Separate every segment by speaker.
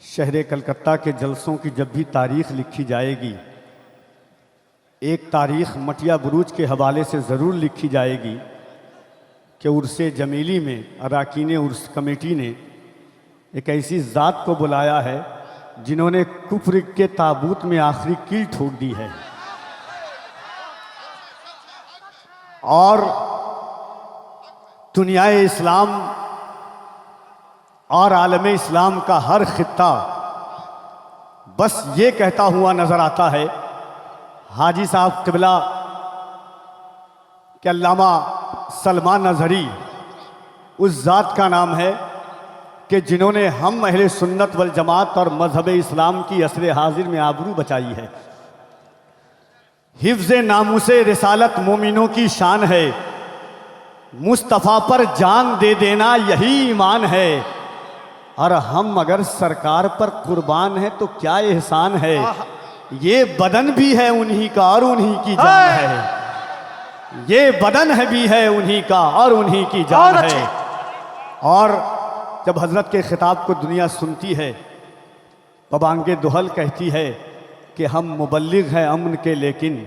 Speaker 1: शहर कलकत्ता के जलसों की जब भी तारीख़ लिखी जाएगी, एक तारीख़ मटिया बुरूज के हवाले से ज़रूर लिखी जाएगी कि उर्से जमीली में अरकान उर्स कमेटी ने एक ऐसी ज़ात को बुलाया है जिन्होंने कुफ्र के ताबूत में आखिरी कील ठोक दी है और दुनियाए इस्लाम और आलम इस्लाम का हर खित्ता बस ये कहता हुआ नज़र आता है, हाजी साहब क़िबला के अल्लामा सलमान अज़हरी उस ज़ात का नाम है कि जिन्होंने हम अहले सुन्नत वल जमात और मज़हब इस्लाम की असर हाजिर में आबरू बचाई है। हिफ्ज़ नामुसे रिसालत मोमिनों की शान है, मुस्तफ़ा पर जान दे देना यही ईमान है, और हम अगर सरकार पर कुर्बान है तो क्या एहसान है। ये बदन भी है उन्हीं का और उन्हीं की जान है, ये बदन है भी है उन्हीं का और उन्हीं की जान है। और जब हज़रत के ख़िताब को दुनिया सुनती है, बबांगे दुहल कहती है कि हम मुबल्लिग हैं अमन के, लेकिन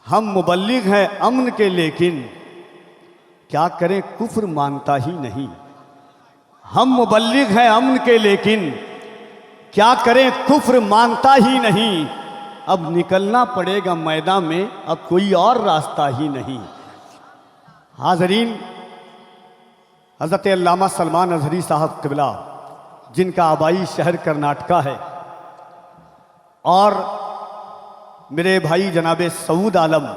Speaker 1: हम मुबल्लिग हैं अमन के, लेकिन क्या करें कुफ्र मानता ही नहीं। हम मुबल्लिग हैं अमन के, लेकिन क्या करें कुफ्र मानता ही नहीं। अब निकलना पड़ेगा मैदान में, अब कोई और रास्ता ही नहीं। हाज़रीन, हज़रत अल्लामा सलमान अज़हरी साहब क़िबला, जिनका आबाई शहर कर्नाटका है, और मेरे भाई जनाब सऊद आलम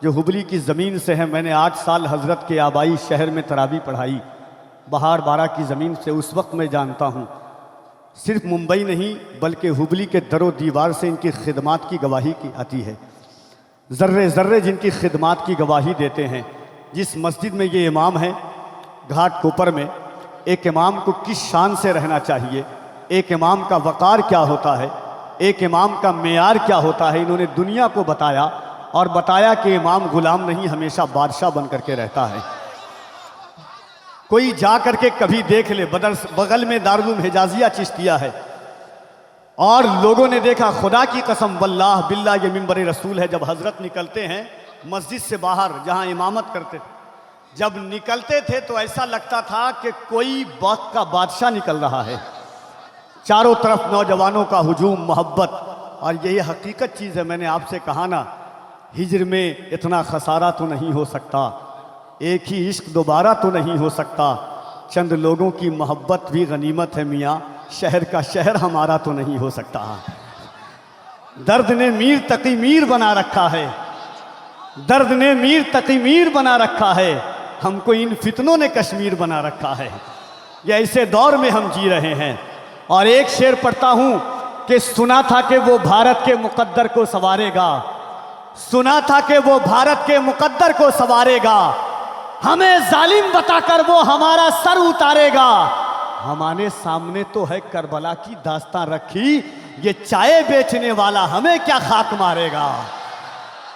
Speaker 1: जो हुबली की ज़मीन से हैं, मैंने 8 साल हज़रत के आबाई शहर में तरावी पढ़ाई, बहार बारा की ज़मीन से। उस वक्त मैं जानता हूँ सिर्फ मुंबई नहीं बल्कि हुबली के दरो दीवार से इनकी खिदमात की गवाही की आती है। ज़र्रे ज़र्रे जिनकी खिदमात की गवाही देते हैं। जिस मस्जिद में ये इमाम है घाट कोपर में, एक इमाम को किस शान से रहना चाहिए, एक इमाम का वक़ार क्या होता है, एक इमाम का मेयार क्या होता है, इन्होंने दुनिया को बताया और बताया कि इमाम गुलाम नहीं, हमेशा बादशाह बन करके रहता है। कोई जा करके कभी देख ले, बगल में दारुल हिजाजिया चिश्तिया है, और लोगों ने देखा, खुदा की कसम वल्लाह बिल्लाह ये मिंबर रसूल है, जब हज़रत निकलते हैं मस्जिद से बाहर जहां इमामत करते थे, जब निकलते थे तो ऐसा लगता था कि कोई वक्त का बादशाह निकल रहा है। चारों तरफ नौजवानों का हुजूम, मोहब्बत, और यही हकीकत चीज़ है। मैंने आपसे कहा ना, हिज्र में इतना खसारा तो नहीं हो सकता, एक ही इश्क दोबारा तो नहीं हो सकता, चंद लोगों की मोहब्बत भी गनीमत है मियाँ, शहर का शहर हमारा तो नहीं हो सकता। दर्द ने मीर तकी मीर बना रखा है, दर्द ने मीर तकी मीर बना रखा है, हमको इन फितनों ने कश्मीर बना रखा है। ये ऐसे दौर में हम जी रहे हैं। और एक शेर पढ़ता हूँ कि सुना था कि वो भारत के मुकद्दर को संवारेगा, सुना था कि वो भारत के मुकद्दर को संवारेगा, हमें जालिम बताकर वो हमारा सर उतारेगा। हमारे सामने तो है करबला की दास्तां रखी, ये चाय बेचने वाला हमें क्या खाक मारेगा।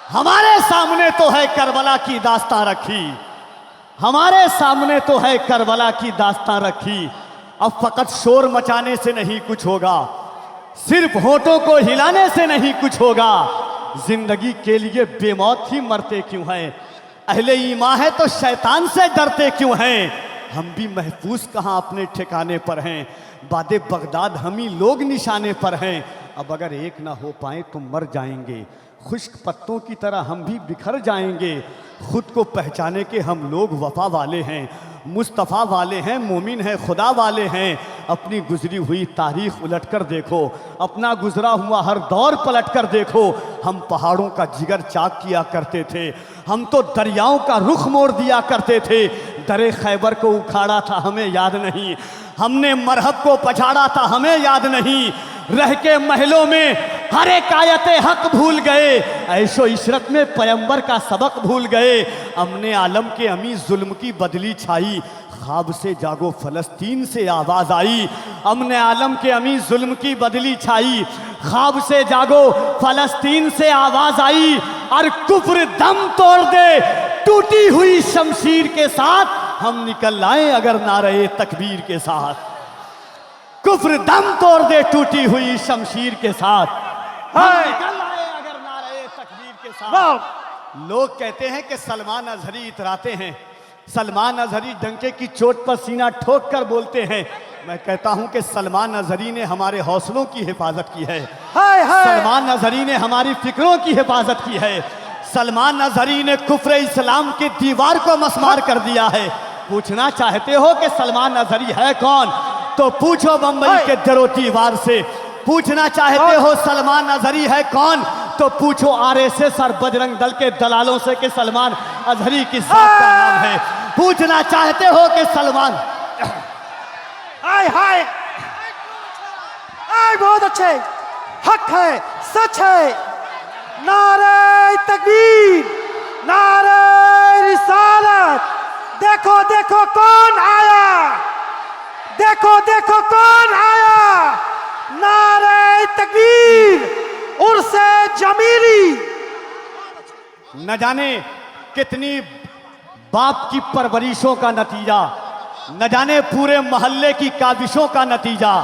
Speaker 1: हमारे सामने तो है करबला की दास्तां रखी, हमारे सामने तो है करबला की दास्तां रखी। अब फकत शोर मचाने से नहीं कुछ होगा, सिर्फ होठों को हिलाने से नहीं कुछ होगा। जिंदगी के लिए बेमौत ही मरते क्यों हैं, अहले ईमान है तो शैतान से डरते क्यों हैं। हम भी महफूज कहाँ अपने ठिकाने पर हैं, बादे बगदाद हम ही लोग निशाने पर हैं। अब अगर एक ना हो पाए तो मर जाएंगे, खुश्क पत्तों की तरह हम भी बिखर जाएंगे। खुद को पहचाने के हम लोग वफा वाले हैं, मुस्तफ़ा वाले हैं, मोमिन हैं, खुदा वाले हैं। अपनी गुजरी हुई तारीख़ उलट कर देखो, अपना गुजरा हुआ हर दौर पलट कर देखो। हम पहाड़ों का जिगर चाक किया करते थे, हम तो दरियाओं का रुख मोड़ दिया करते थे। दरे खैबर को उखाड़ा था हमें याद नहीं, हमने मरहब को पछाड़ा था हमें याद नहीं। रह के महलों में हर एक आयते हक भूल गए, ऐशो इशरत में पैगंबर का सबक भूल गए। अमने आलम के अमी जुल्म की बदली छाई, ख्वाब से जागो फ़लस्तीन से आवाज़ आई। अमने आलम के अमी जुल्म की बदली छाई, ख्वाब से जागो फ़लस्तीन से आवाज़ आई। और कुफ्र दम तोड़ दे टूटी हुई शमशीर के साथ, हम निकल आए अगर नारे तकबीर के साथ। कुफ्र दम तोड़ दे टूटी हुई शमशीर के साथ। हम निकल आए अगर नारे तकबीर के साथ। लोग कहते हैं कि सलमान अजहरी इतराते हैं, सलमान अजहरी डंके की चोट पर सीना ठोक कर बोलते हैं। मैं कहता हूं कि सलमान अजहरी ने हमारे हौसलों की हिफाजत की है, सलमान अजहरी ने हमारी फिक्रों की हिफाजत की है, सलमान अजहरी ने कुफ्र इस्लाम की दीवार को मसमार कर दिया है। पूछना चाहते हो कि सलमान अजहरी है कौन, तो पूछो बंबई के दरो दीवार से। पूछना चाहते हो सलमान अजहरी है कौन, तो पूछो आरएसएस और बजरंग दल के दलालों से कि सलमान अजहरी किस जात का नाम है। पूछना चाहते हो कि सलमान
Speaker 2: हाय हाय हाय, बहुत अच्छे, हक है, सच है। नारे तकबीर, नारे रिसालत। देखो देखो कौन आया, देखो देखो कौन आया। नारे तकबीर, उर्से जमीली।
Speaker 1: न जाने कितनी बाप की परवरिशों का नतीजा, न जाने पूरे मोहल्ले की काविशों का नतीजा,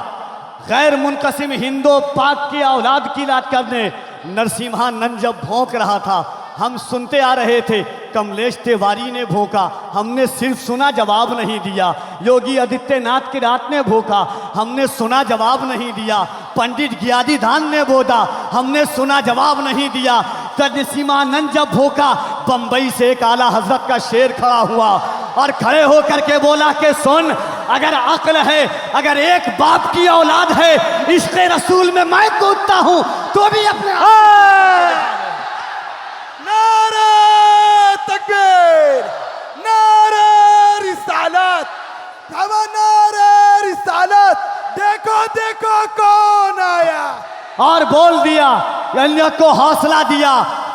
Speaker 1: गैर मुनकसिम हिंदो पाक की औलाद की लात करने नरसिम्हानंद जब भौंक रहा था, हम सुनते आ रहे थे। कमलेश तिवारी ने भौंका, हमने सिर्फ सुना, जवाब नहीं दिया। योगी आदित्यनाथ की रात ने भौंका, हमने सुना, जवाब नहीं दिया। पंडित गियादी धान ने बोला, हमने सुना, जवाब नहीं दिया। नरसिम्हानंद जब भौंका, बंबई से एक आला हजरत का शेर खड़ा हुआ और खड़े होकर के बोला कि सुन, अगर अक्ल है, अगर एक बाप की औलाद है, इश्क़ रसूल में मैं कूदता हूं तो भी अपने
Speaker 2: नारे तकबीर, नारे रिसालत, नारे रिसालत। देखो देखो कौन आया।
Speaker 1: और बोल दिया, अल्लाह को हौसला दिया,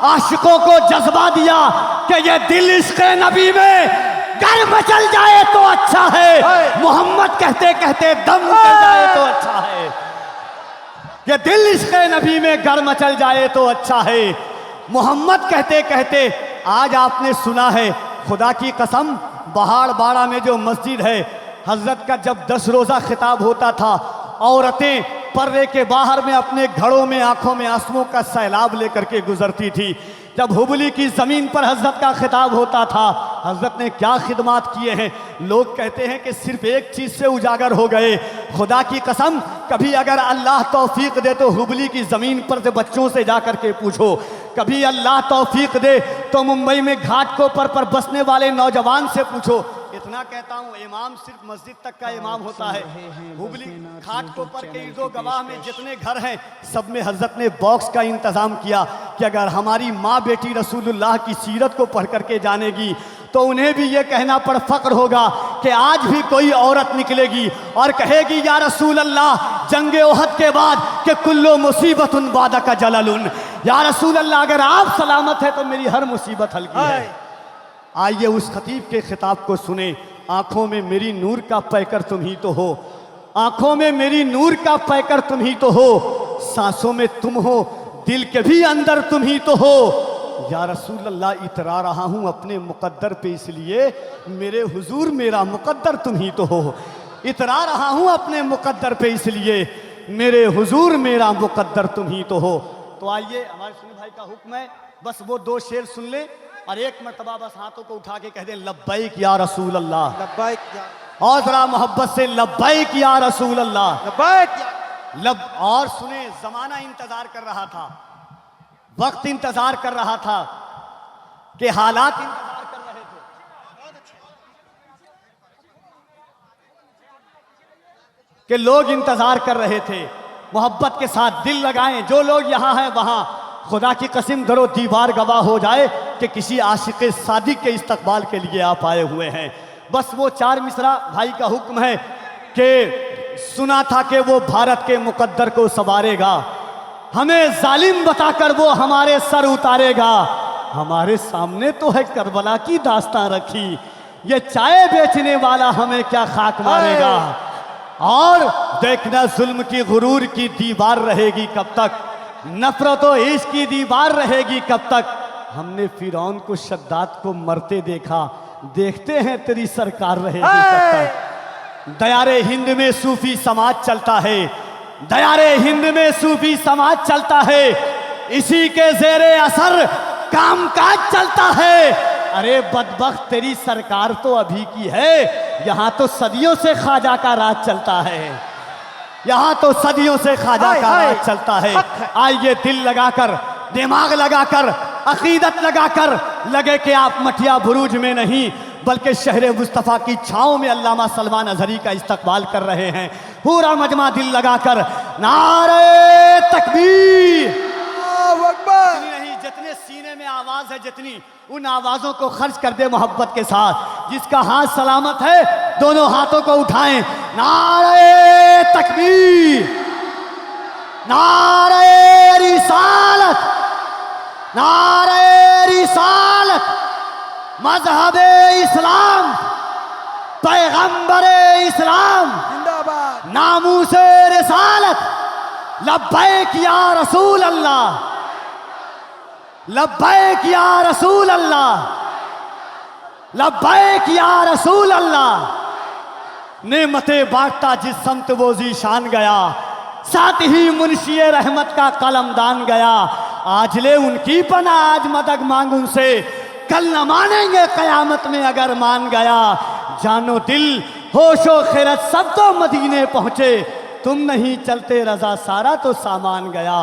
Speaker 1: आशिकों को जज्बा दिया कि ये दिल इश्क़ नबी में गर मचल जाए तो अच्छा है, मोहम्मद कहते कहते दम निकल जाए तो अच्छा है। ये दिल इश्क़ नबी में गर मचल जाए तो अच्छा है, मोहम्मद कहते कहते। आज आपने सुना है, खुदा की कसम, बहाड़ बाड़ा में जो मस्जिद है, हजरत का जब 10 रोज़ा खिताब होता था, औरतें पर्दे के बाहर में अपने घड़ों में आंखों में आंसुओं का सैलाब लेकर के गुजरती थी। जब हुबली की ज़मीन पर हजरत का खिताब होता था, हजरत ने क्या खिदमात किए हैं। लोग कहते हैं कि सिर्फ एक चीज़ से उजागर हो गए। खुदा की कसम, कभी अगर अल्लाह तौफीक दे तो हुबली की ज़मीन पर से बच्चों से जा कर के पूछो, कभी अल्लाह तौफीक दे तो मुंबई में घाटकोपर पर बसने वाले नौजवान से पूछो। इतना कहता हूँ, इमाम सिर्फ मस्जिद तक का इमाम होता है। हुबली घाटकोपर के इर्दो गवाह में जितने घर हैं, सब में हजरत ने बॉक्स का इंतज़ाम किया कि अगर हमारी माँ बेटी रसूलुल्लाह की सीरत को पढ़ करके जानेगी तो उन्हें भी ये कहना पर फख्र होगा कि आज भी कोई औरत निकलेगी और कहेगी, या रसूल अल्लाह, जंगे ओहद के बाद कि कुल्लो मुसीबतुन बादा का जलालुन, या रसूल अल्लाह, अगर आप सलामत है तो मेरी हर मुसीबत हल्की है। आइए उस खतीब के खिताब को सुने। आंखों में मेरी नूर का पैकर तुम ही तो हो, आंखों में मेरी नूर का पैकर तुम ही तो हो, सांसों में तुम हो, दिल के भी अंदर तुम ही तो हो। या रसूल अल्लाह, इतरा रहा हूँ अपने मुकद्दर पे, इसलिए मेरे हुजूर मेरा मुकद्दर तुम ही तो हो। इतरा रहा हूँ अपने मुकद्दर पे, इसलिए मेरे हुजूर मेरा मुकद्दर तुम ही तो हो। तो आइए, हमारे सुनी भाई का हुक्म है, बस वो 2 शेर सुन ले और एक मरतबा बस हाथों को उठा के कह दें, लब्बैक या रसूल अल्लाह,
Speaker 2: लब्बैक या,
Speaker 1: और जरा मोहब्बत से लब्बैक या रसूल अल्लाह,
Speaker 2: लब्बैक या।
Speaker 1: और सुने, जमाना इंतजार कर रहा था, वक्त इंतजार कर रहा था, कि हालात इंतजार कर रहे थे कि लोग इंतजार कर रहे थे। मोहब्बत के साथ दिल लगाएं, जो लोग यहाँ हैं वहाँ, खुदा की कसम दरो दीवार गवाह हो जाए कि किसी आशिक सादिक के इस्तकबाल के लिए आप आए हुए हैं। बस वो 4 मिसरा भाई का हुक्म है कि सुना था कि वो भारत के मुकद्दर को संवारेगा, हमें जालिम बताकर वो हमारे सर उतारेगा। हमारे सामने तो है करबला की दास्तां रखी, ये चाय बेचने वाला हमें क्या खाक मारेगा। और देखना, जुल्म की गुरूर की दीवार रहेगी कब तक, नफरत और इश्क की दीवार रहेगी कब तक। हमने फिरौन को, शद्दाद को मरते देखा, देखते हैं तेरी सरकार रहेगी कब तक। दयारे हिंद में सूफी समाज चलता है, दयारे हिंद में सूफी समाज चलता है, इसी के जेरे असर कामकाज चलता है। अरे बदबख्त तेरी सरकार तो अभी की है, यहाँ तो सदियों से ख्वाजा का राज चलता है, यहाँ तो सदियों से ख्वाजा
Speaker 2: हाय,
Speaker 1: का
Speaker 2: हाय,
Speaker 1: राज चलता है।
Speaker 2: हक है।
Speaker 1: आइए दिल लगाकर, दिमाग लगाकर, अकीदत लगाकर, लगे कि आप मटिया बुरूज में नहीं बल्कि शहर मुस्तफ़ा की छाँव में अल्लामा सलमान अज़हरी का इस्तकबाल कर रहे हैं। पूरा मजमा दिल लगाकर नारे तकबीर।
Speaker 2: अल्लाहु अकबर।
Speaker 1: इतनी नहीं, जितने सीने में आवाज़ है, जितनी उन आवाज़ों को खर्च कर दे मोहब्बत के साथ। जिसका हाथ सलामत है दोनों हाथों को उठाएं। नारे तकबीर, नारे रिसालत, नारे रिसालत, मजहबे इस्लाम, पैगंबरे इस्लाम,
Speaker 2: जिंदाबाद।
Speaker 1: नामूसे रिसालत, लब्बैक या रसूल अल्लाह, लब्बैक या रसूल अल्लाह, लब्बैक या रसूल अल्लाह। नेमते बांटता जिस संत वो ज़ीशान गया, साथ ही मुंशी रहमत का कलमदान गया। आज ले उनकी पना, आज मदद मांग उनसे, कल न मानेंगे कयामत में अगर मान गया। जानो दिल होशो खिरत सब तो मदीने पहुँचे, तुम नहीं चलते रजा सारा तो सामान गया।